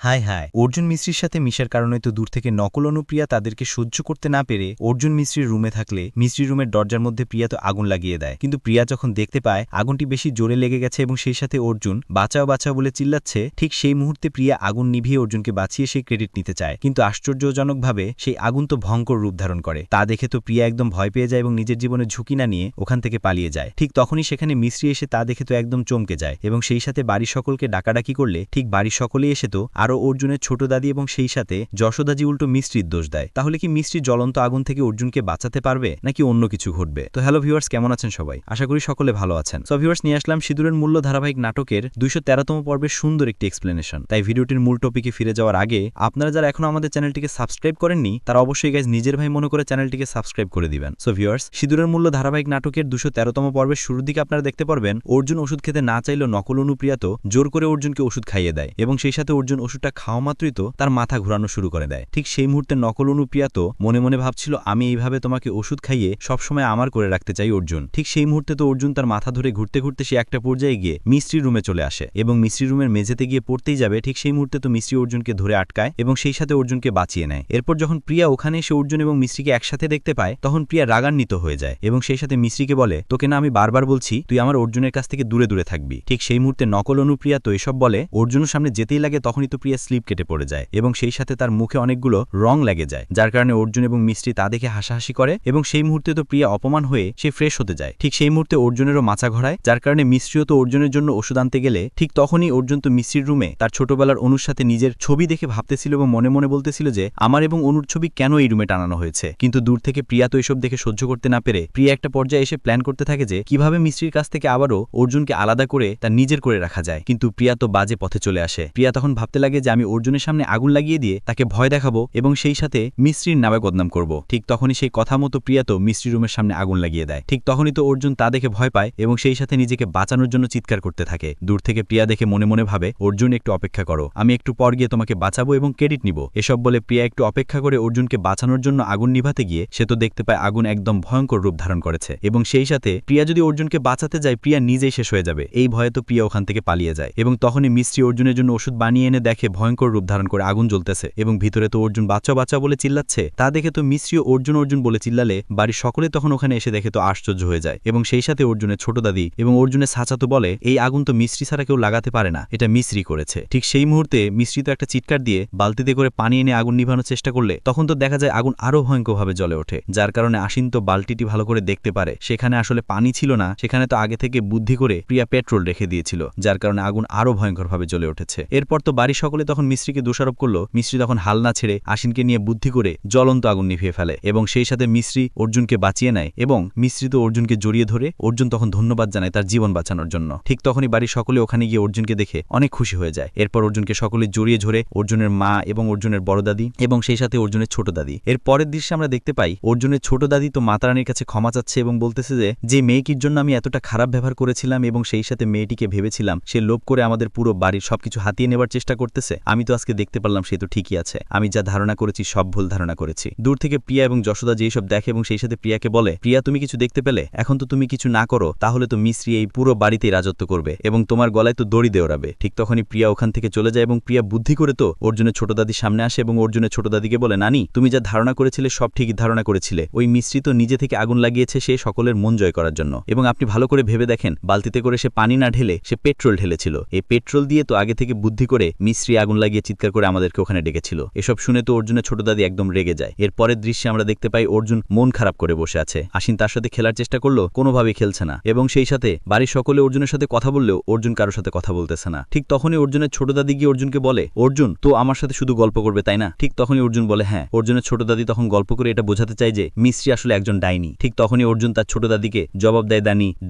হায় হায়, অর্জুন মিশ্রির সাথে মিশার কারণে তো দূর থেকে নকল অনুপ্রিয়া তাদেরকে সহ্য করতে না পেরে অর্জুন মিশ্রির রুমে থাকলে মিশ্রির রুমের দরজার মধ্যে প্রিয়া তো আগুন লাগিয়ে দেয়। কিন্তু প্রিয়া যখন দেখতে পায় আগুনটি বেশি জোরে লেগে গেছে এবং সেই সাথে অর্জুন বাঁচাও বাঁচাও বলে চিল্লাচ্ছে, ঠিক সেই মুহূর্তে প্রিয়া আগুন নিভিয়ে অর্জুনকে বাঁচিয়ে সেই ক্রেডিট নিতে চায়। কিন্তু আশ্চর্যজনকভাবে সেই আগুন তো ভয়ঙ্কর রূপ ধারণ করে। তা দেখে তো প্রিয়া একদম ভয় পেয়ে যায় এবং নিজের জীবনে ঝুঁকি না নিয়ে ওখান থেকে পালিয়ে যায়। ঠিক তখনই সেখানে মিশ্রি এসে তা দেখে তো একদম চমকে যায় এবং সেই সাথে বাড়ির সকলকে ডাকাডাকি করলে ঠিক বাড়ির সকলেই এসে তো আরও অর্জুনের ছোট দাদি এবং সেই সাথে যশোদাজি উল্টো মিশ্রির দোষ দেয়। তাহলে কি মিশ্রি জ্বলন্ত আগুন থেকে অর্জুনকে বাঁচাতে পারবে নাকি অন্য কিছু ঘটবে? তো হ্যালো ভিউয়ার্স, কেমন আছেন সবাই? আশা করি সকলে ভালো আছেন। সো ভিউয়ার্স, নিয়ে আসলাম সিঁদুরের মূল্য ধারাবাহিক নাটকের 213তম পর্বের সুন্দর একটি এক্সপ্লেনেশন। তাই ভিডিওটির মূল টপিকে ফিরে যাওয়ার আগে আপনারা যারা এখনো আমাদের চ্যানেলটিকে সাবস্ক্রাইব করেননি তারা অবশ্যই গাইজ নিজের ভাই মনে করে চ্যানেলটিকে সাবস্ক্রাইব করে দিবেন। সো ভিউয়ার্স, সিঁদুরের মূল্য ধারাবাহিক নাটকের 213তম পর্বের শুরুর দিকে আপনারা দেখতে পারবেন অর্জুন ওষুধ খেতে না চাইলেও নকল অনুপ্রিয়া তো জোর করে অর্জুনকে ওষুধ খাইয়ে দেয় এবং সেই সাথে অর্জুন ওষুধটা খাওয়া মাত্রই তো তার মাথা ঘোরানো শুরু করে দেয়। ঠিক সেই মুহূর্তে নকল অনুপ্রিয়া তো মনে মনে ভাবছিল, আমি এইভাবে তোমাকে ওষুধ খাইয়ে সবসময় আমার করে রাখতে চাই অর্জুন। ঠিক সেই মুহূর্তে তো অর্জুন তার মাথা ধরে ঘুরতে ঘুরতে সে একটা পর্যায়ে গিয়ে মিস্ত্রির রুমে চলে আসে এবং মিস্ত্রির রুমের মেঝেতে গিয়ে পড়তেই যাবে। ঠিক সেই মুহূর্তে তো মিস্ত্রি অর্জুনকে ধরে আটকায় এবং সেই সাথে অর্জুনকে বাঁচিয়ে নেয়। এরপর যখন প্রিয়া ওখানে এসে অর্জুন এবং মিস্ত্রিকে একসাথে দেখতে পায় তখন প্রিয়া রাগান্বিত হয়ে যায় এবং সেই সাথে মিস্ত্রিকে বলে, তোকে না আমি বারবার বলছি তুই আমার অর্জুনের কাছ থেকে দূরে দূরে থাকবি। ঠিক সেই মুহূর্তে নকল অনুপ্রিয়া তো এসব বলে অর্জুনের সামনে যেতেই লাগে তখনই তো প্রিয়া স্লিপ কেটে পড়ে যায় এবং সেই সাথে তার মুখে অনেকগুলো রং লেগে যায়, যার কারণে অর্জুন এবং মিস্ত্রি তা দেখে হাসাহাসি করে এবং সেই মুহূর্তে তো প্রিয়া অপমান হয়ে সে ফ্রেশ হতে যায়। ঠিক সেই মুহূর্তে অর্জুনেরও মাথা ঘোরায়, যার কারণে মিস্ত্রিও তো অর্জুনের জন্য ওষুধ আনতে গেলে ঠিক তখনই অর্জুন তো মিস্ত্রির রুমে তার ছোটবেলার অনুর সাথে নিজের ছবি দেখে ভাবতেছিল এবং মনে মনে বলতেছিল যে আমার এবং অনুর ছবি কেন এই রুমে টানানো হয়েছে। কিন্তু দূর থেকে প্রিয়া তো এসব দেখে সহ্য করতে না পেরে প্রিয়া একটা পর্যায়ে এসে প্ল্যান করতে থাকে যে কিভাবে মিস্ত্রির কাছ থেকে আবারও অর্জুনকে আলাদা করে তার নিজের করে রাখা যায়। কিন্তু প্রিয়া তো বাজে পথে চলে আসে। প্রিয়া তখন ভাবতে লাগে যে আমি অর্জুনের সামনে আগুন লাগিয়ে দিয়ে তাকে ভয় দেখাবো এবং সেই সাথে মিস্ত্রির নামে বদনাম করব। ঠিক তখনই সেই কথা মতো প্রিয়া তো মিস্ত্রি রুমের সামনে আগুন লাগিয়ে দেয়। ঠিক তখনই তো অর্জুন তা দেখে ভয় পায় এবং সেই সাথে নিজেকে বাঁচানোর জন্য চিৎকার করতে থাকে। দূর থেকে প্রিয়া দেখে মনে মনে ভাবে, অর্জুন একটু অপেক্ষা করো, আমি একটু পর গিয়ে তোমাকে বাঁচাবো এবং ক্রেডিট নিব। এসব বলে প্রিয়া একটু অপেক্ষা করে অর্জুনকে বাঁচানোর জন্য আগুন নিভাতে গিয়ে সে তো দেখতে পায় আগুন একদম ভয়ঙ্কর রূপ ধারণ করেছে এবং সেই সাথে প্রিয়া যদি অর্জুনকে বাঁচাতে যায় প্রিয়া নিজেই শেষ হয়ে যাবে। এই ভয়ে তো প্রিয়া ওখান থেকে পালিয়ে যায় এবং তখনই মিস্ত্রি অর্জুনের জন্য ওষুধ বানিয়ে এনে দেখে ভয়ঙ্কর রূপ ধারণ করে আগুন জ্বলতেছে এবং ভিতরে তো অর্জুন বাঁচাও বাঁচাও বলে চিল্লাচ্ছে। তা দেখে তো মিস্ত্রিও অর্জুন অর্জুন বলে চিল্লালে বাড়ির সকলে তখন ওখানে এসে দেখে তো আশ্চর্য হয়ে যায় এবং সেই সাথে অর্জুনের ছোট দাদি এবং অর্জুনের চাচা তো বলে, এই আগুন তো মিস্ত্রি ছাড়া কেউ লাগাতে পারে না, এটা মিস্ত্রি করেছে। ঠিক সেই মুহূর্তে মিস্ত্রি তো একটা চিৎকার দিয়ে বালতিতে করে পানি এনে আগুন নিভানোর চেষ্টা করলে তখন তো দেখা যায় আগুন আরো ভয়ঙ্করভাবে জ্বলে ওঠে, যার কারণে আশিন তো বালতিটি ভালো করে দেখতে পারে সেখানে আসলে পানি ছিল না, সেখানে তো আগে থেকে বুদ্ধি করে প্রিয়া পেট্রোল রেখে দিয়েছিল, যার কারণে আগুন আরো ভয়ঙ্করভাবে জ্বলে উঠেছে। এরপর তো বাড়ির সকলে তখন মিস্ত্রিকে দোষারোপ করলো। মিস্ত্রি তখন হাল না ছেড়ে আশিনকে নিয়ে বুদ্ধি করে জ্বলন্ত আগুন নিভিয়ে ফেলে এবং সেই সাথে মিস্ত্রি অর্জুনকে বাঁচিয়ে নেয় এবং মিস্ত্রি তো অর্জুনকে জড়িয়ে ধরে অর্জুন তখন ধন্যবাদ জানায় তার জীবন বাঁচানোর জন্য। ঠিক তখনই বাড়ির সকলে ওখানে গিয়ে অর্জুনকে দেখে অনেক খুশি হয়ে যায়। এরপর অর্জুনকে সকলে জড়িয়ে ধরে অর্জুনের মা এবং অর্জুনের বড় দাদি এবং সেই সাথে অর্জুনের ছোট দাদি। এর পরের দৃশ্যে আমরা দেখতে পাই অর্জুনের ছোট দাদি তো মাতারানীর কাছে ক্ষমা চাচ্ছে এবং বলতেছে যে মেয়েটির জন্য আমি এতটা খারাপ ব্যবহার করেছিলাম এবং সেই সাথে মেয়েটিকে ভেবেছিলাম সে লোভ করে আমাদের পুরো বাড়ির সবকিছু হাতিয়ে নেবার চেষ্টা করতেছে, আমি তো আজকে দেখতে পারলাম সে তো ঠিকই আছে, আমি যা ধারণা করেছি সব ভুল ধারণা করেছি। দূর থেকে প্রিয়া এবং যশোদা যে সব দেখে এবং সেই সাথে প্রিয়াকে বলে, প্রিয়া তুমি কিছু দেখতে পেলে? এখন তো তুমি কিছু না করো তাহলে তো মিস্ত্রি এই পুরো বাড়িতেই রাজত্ব করবে এবং তোমার গলায় তো দড়ি দেওয়াবে। ঠিক তখনই প্রিয়া ওখান থেকে চলে যায় এবং প্রিয়া বুদ্ধি করে তো অর্জুনের ছোট দাদির সামনে আসে এবং অর্জুনের ছোট দাদিকে বলে, নানি তুমি যা ধারণা করেছিলে সব ঠিকই ধারণা করেছিলে, ওই মিস্ত্রি তো নিজে থেকে আগুন লাগিয়েছে সে সকলের মন জয় করার জন্য এবং আপনি ভালো করে ভেবে দেখেন বালতিতে করে সে পানি না ঢেলে সে পেট্রোল ঢেলেছিল, এই পেট্রোল দিয়ে তো আগে থেকে বুদ্ধি করে মিস্ত্রি আগুন লাগিয়ে চিৎকার করে আমাদেরকে ওখানে ডেকেছিল। এসব শুনে তো অর্জুনের ছোট দাদি একদম রেগে যায়। এর পরের দৃশ্যে আমরা দেখতে পাই অর্জুন মন খারাপ করে বসে আছে। আশিন তার সাথে খেলার চেষ্টা করলো, কোনোভাবেই খেলছে না এবং সেই সাথে বাড়ির সকলে অর্জুনের সাথে কথা বললেও অর্জুন কারোর সাথে কথা বলতেছে না। ঠিক তখনই অর্জুনের ছোট দাদি গিয়ে অর্জুনকে বলে, অর্জুন তো আমার সাথে শুধু গল্প করবে তাই না? ঠিক তখনই অর্জুন বলে হ্যাঁ। অর্জুনের ছোট দাদি তখন গল্প করে এটা বোঝাতে চায় যে মিস্ত্রি আসলে একজন ডাইনি। ঠিক তখনই অর্জুন তার ছোট দাদিকে জবাব দেয়,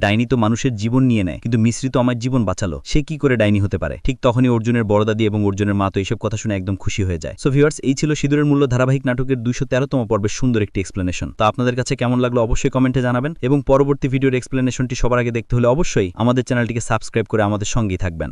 ডাইনি তো মানুষের জীবন নিয়ে নেয় কিন্তু মিস্ত্রি তো আমার জীবন বাঁচালো, সে কি করে ডাইনি হতে পারে? ঠিক তখনই অর্জুনের বড় দাদি এবং অর্জুনের মা তো এইসব কথা শুনে একদম খুশি হয়ে যায়। সো ভিউয়ার্স, এই ছিল সিঁদুরের মূল্য ধারাবাহিক নাটকের 213তম পর্বের সুন্দর একটি এক্সপ্লেনেশন। তো আপনাদের কাছে কেমন লাগলো অবশ্যই কমেন্টে জানাবেন এবং পরবর্তী ভিডিওর এক্সপ্লেনেশনটি সবার আগে দেখতে হলে অবশ্যই আমাদের চ্যানেলটিকে সাবস্ক্রাইব করে আমাদের সঙ্গেই থাকবেন।